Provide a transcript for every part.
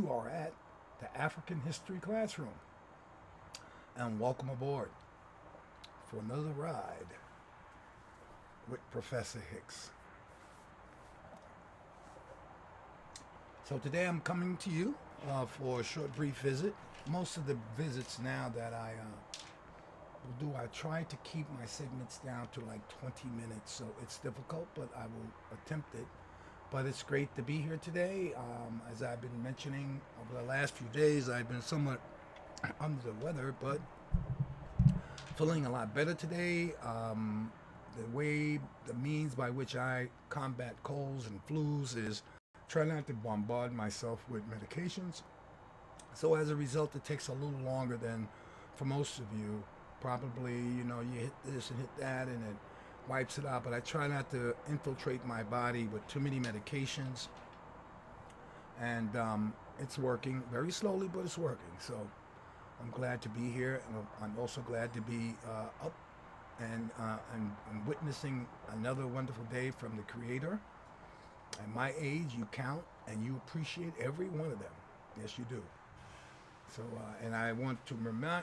You are at the African History Classroom, and welcome aboard for another ride with Professor Hicks. So today I'm coming to you for a short, brief visit. Most of the visits now that I will do, I try to keep my segments down to like 20 minutes, so it's difficult, but I will attempt it. But it's great to be here today. As I've been mentioning over the last few days, I've been somewhat under the weather, but feeling a lot better today. The means by which I combat colds and flus is try not to bombard myself with medications. So as a result, it takes a little longer than for most of you. Probably, you hit this and hit that, and it wipes it out. But I try not to infiltrate my body with too many medications, and it's working very slowly, but it's working. So I'm glad to be here, and I'm also glad to be up and witnessing another wonderful day from the Creator. At my age, you count and you appreciate every one of them. Yes, you do. So, and I want to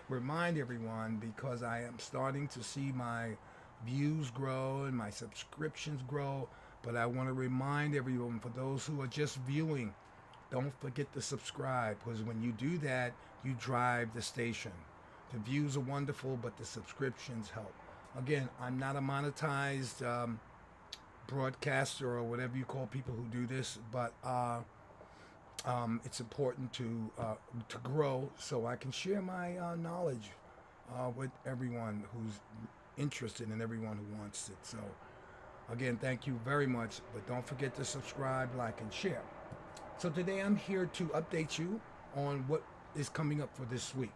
remind everyone, because I am starting to see my views grow and my subscriptions grow, but I want to remind everyone, for those who are just viewing, don't forget to subscribe, because when you do that, you drive the station. The views are wonderful, but the subscriptions help. Again, I'm not a monetized broadcaster or whatever you call people who do this, but it's important to grow so I can share my knowledge with everyone who's interested and everyone who wants it. So again, thank you very much, but don't forget to subscribe, like, and share. So today I'm here to update you on what is coming up for this week.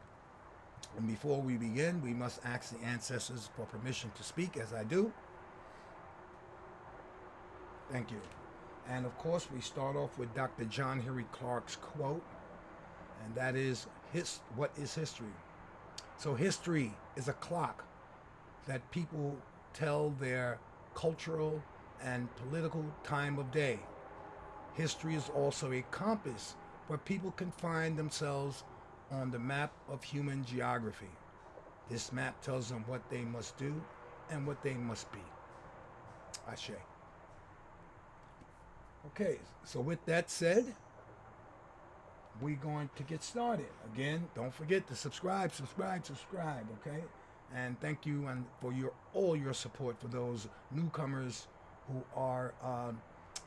And before we begin, we must ask the ancestors for permission to speak, as I do. Thank you. And of course, we start off with Dr. John Henry Clarke's quote, and that is, what is history? So history is a clock that people tell their cultural and political time of day. History is also a compass where people can find themselves on the map of human geography. This map tells them what they must do and what they must be. Ashe. Okay, so with that said, we're going to get started. Again, don't forget to subscribe, okay? And thank you and for all your support for those newcomers who are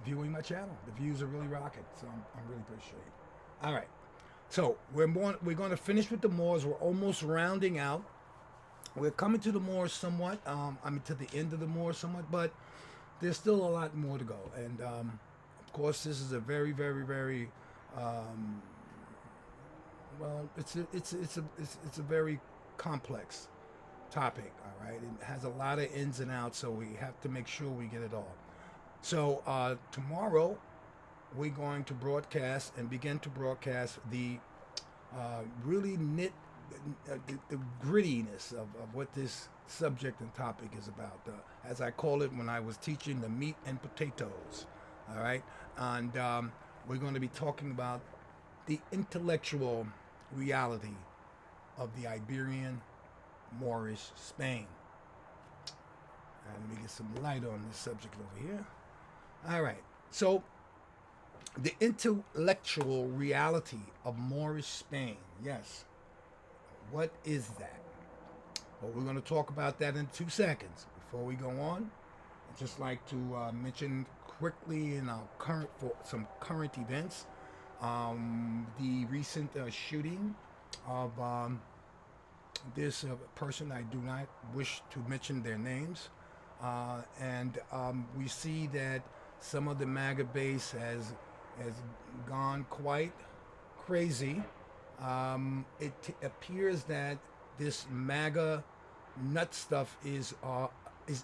viewing my channel. The views are really rocking, so I'm really appreciate it. All right, so we're going to finish with the Moors. We're almost rounding out. We're coming to the Moors somewhat. To the end of the Moors somewhat, but there's still a lot more to go. And of course, this is a very, very, very it's a very complex topic. All right, it has a lot of ins and outs, so we have to make sure we get it all. So tomorrow we're going to begin to broadcast the really the grittiness of what this subject and topic is about. As I call it when I was teaching, the meat and potatoes. All right, and we're going to be talking about the intellectual reality of the Iberian Moorish Spain. And let me get some light on this subject over here. All right, so the intellectual reality of Moorish Spain. Yes, what is that? Well, we're going to talk about that in 2 seconds. Before we go on, I'd just like to mention quickly for some current events, the recent shooting of this person. I do not wish to mention their names, and we see that some of the MAGA base has gone quite crazy. It appears that this MAGA nut stuff is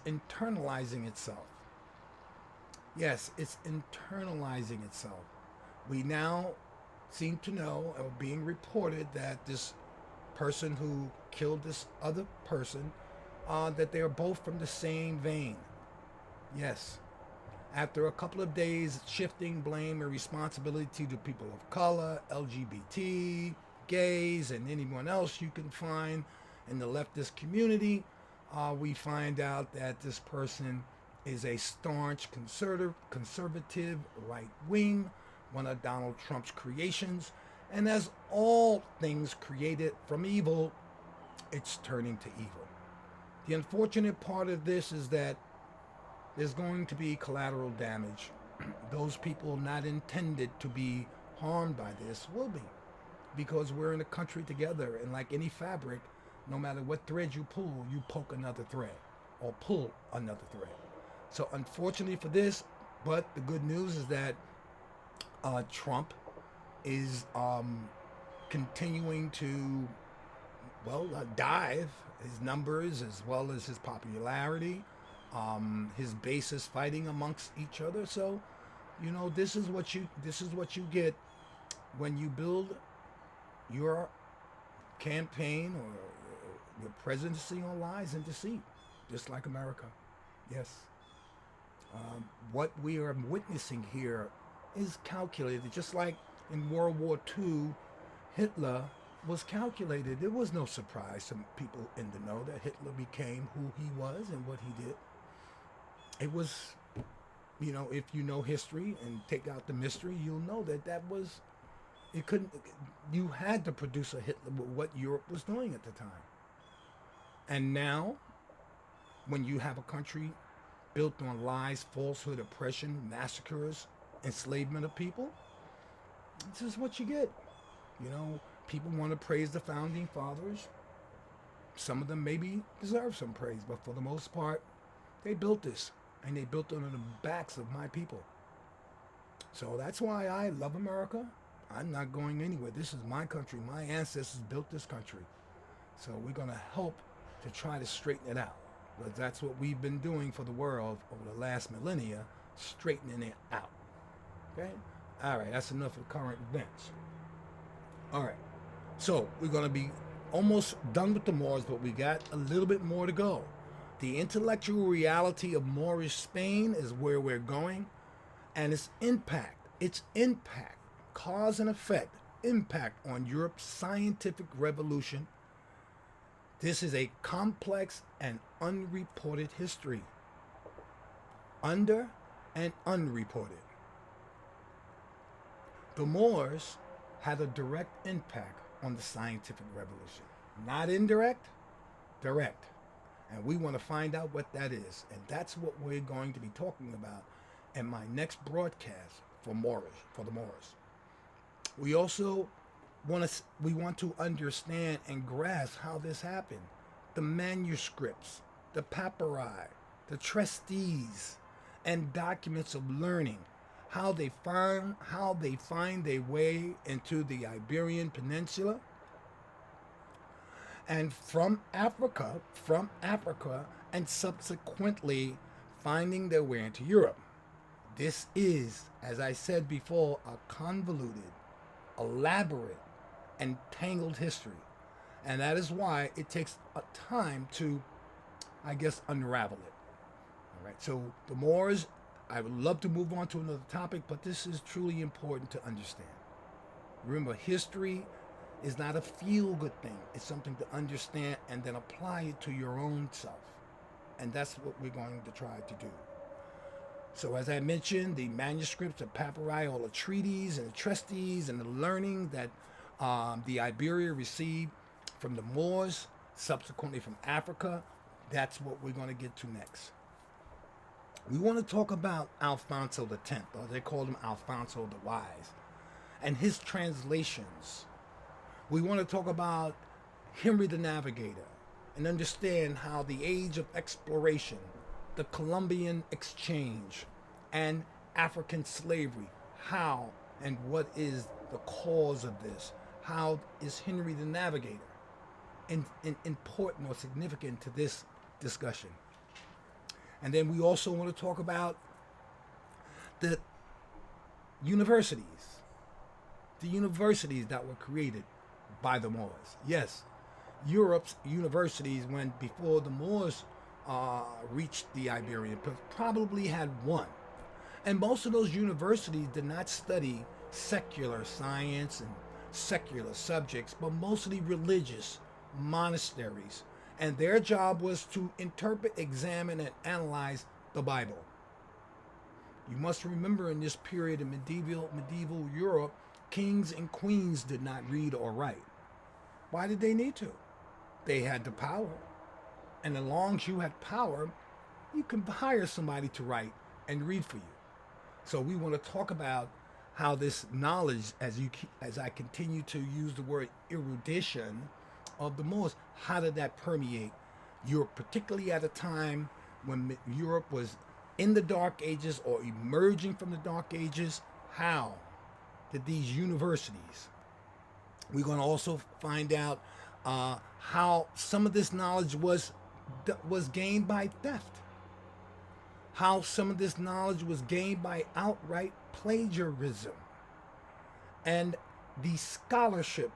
internalizing itself. Yes, it's internalizing itself. We now seem to know, or being reported, that this person who killed this other person, that they are both from the same vein. Yes. After a couple of days shifting blame and responsibility to people of color, LGBT, gays, and anyone else you can find in the leftist community, we find out that this person is a staunch conservative right wing, one of Donald Trump's creations. And as all things created from evil, it's turning to evil. The unfortunate part of this is that there's going to be collateral damage. Those people not intended to be harmed by this will be, because we're in a country together, and like any fabric, no matter what thread you pull, you poke another thread or pull another thread. So unfortunately for this, but the good news is that Trump is continuing to, dive his numbers as well as his popularity. His base is fighting amongst each other. So, this is what you get when you build your campaign or your presidency on lies and deceit, just like America. Yes. What we are witnessing here is calculated, just like in World War II, Hitler was calculated. There was no surprise to people in the know that Hitler became who he was and what he did. It was, if you know history and take out the mystery, you'll know you had to produce a Hitler with what Europe was doing at the time. And now, when you have a country built on lies, falsehood, oppression, massacres, enslavement of people, this is what you get. People want to praise the founding fathers. Some of them maybe deserve some praise, but for the most part, they built this, and they built it on the backs of my people. So that's why I love America. I'm not going anywhere. This is my country. My ancestors built this country. So we're going to help to try to straighten it out. Because that's what we've been doing for the world over the last millennia, straightening it out. Okay? All right, that's enough of current events. All right, so we're going to be almost done with the Moors, but we got a little bit more to go. The intellectual reality of Moorish Spain is where we're going, and its impact, cause and effect, impact on Europe's scientific revolution. This is a complex and unreported history. Under and unreported. The Moors had a direct impact on the scientific revolution. Not indirect, direct. And we want to find out what that is. And that's what we're going to be talking about in my next broadcast for the Moors. We also want to understand and grasp how this happened. The manuscripts, the papyri, the treatises, and documents of learning, how they find their way into the Iberian Peninsula, and from Africa, and subsequently finding their way into Europe. This is, as I said before, a convoluted, elaborate, and tangled history. And that is why it takes a time to, unravel it. All right, so the Moors, I would love to move on to another topic, but this is truly important to understand. Remember, history is not a feel-good thing. It's something to understand and then apply it to your own self. And that's what we're going to try to do. So as I mentioned, the manuscripts, the papyri, all the treaties and the treatises and the learning that the Iberia received from the Moors, subsequently from Africa, that's what we're going to get to next. We want to talk about Alfonso X, or they called him Alfonso the Wise, and his translations. We want to talk about Henry the Navigator and understand how the age of exploration, the Columbian exchange, and African slavery, how and what is the cause of this? How is Henry the Navigator important or significant to this discussion? And then we also want to talk about the universities that were created by the Moors. Yes, Europe's universities, when before the Moors reached the Iberian, probably had one. And most of those universities did not study secular science and secular subjects, but mostly religious monasteries. And their job was to interpret, examine, and analyze the Bible. You must remember in this period in medieval Europe, kings and queens did not read or write. Why did they need to? They had the power. And as long as you had power, you can hire somebody to write and read for you. So we want to talk about how this knowledge, as I continue to use the word erudition of the Moors, how did that permeate Europe, particularly at a time when Europe was in the Dark Ages or emerging from the Dark Ages? How did these universities? We're going to also find out how some of this knowledge was gained by theft. How some of this knowledge was gained by outright plagiarism. And the scholarship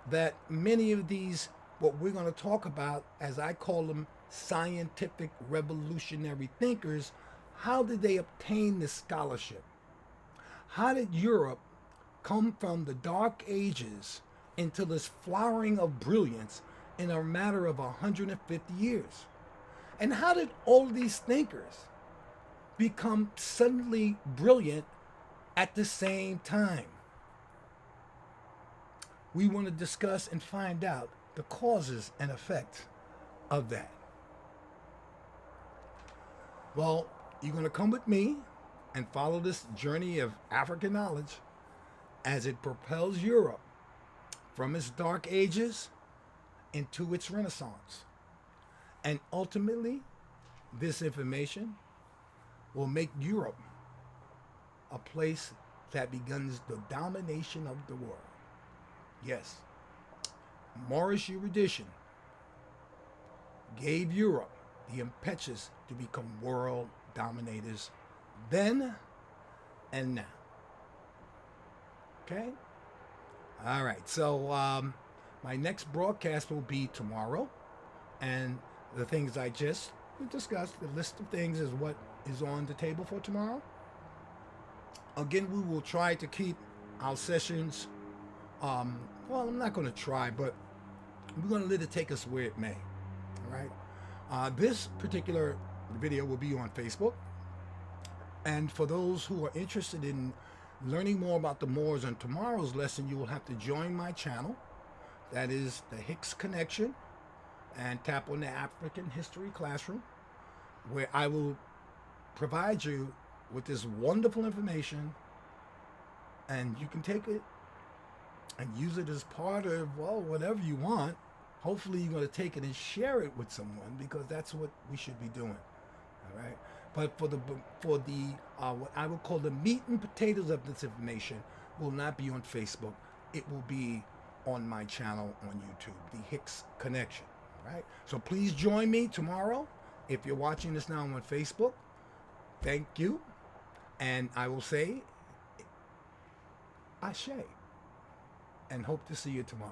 that many of these, what we're going to talk about, as I call them, scientific revolutionary thinkers, how did they obtain this scholarship? How did Europe come from the Dark Ages into this flowering of brilliance in a matter of 150 years? And how did all of these thinkers become suddenly brilliant at the same time? We want to discuss and find out the causes and effects of that. Well, you're going to come with me and follow this journey of African knowledge as it propels Europe from its Dark Ages into its Renaissance. And ultimately, this information will make Europe a place that begins the domination of the world. Yes, Moorish erudition gave Europe the impetus to become world dominators then and now. Okay? All right, so my next broadcast will be tomorrow, and the things I just discussed, the list of things is what is on the table for tomorrow. Again, we will try to keep our sessions, well, I'm not going to try, but we're going to let it take us where it may. All right? This particular video will be on Facebook. And for those who are interested in learning more about the Moors on tomorrow's lesson, you will have to join my channel. That is the Hicks Connection. And tap on the African History Classroom, where I will provide you with this wonderful information, and you can take it and use it as part of, well, whatever you want. Hopefully you're going to take it and share it with someone, because that's what we should be doing. All right. But for the what I will call the meat and potatoes of this information will not be on Facebook. It will be on my channel on YouTube, the Hicks Connection. Right? So please join me tomorrow. If you're watching this now on Facebook, thank you. And I will say, Ashe, and hope to see you tomorrow.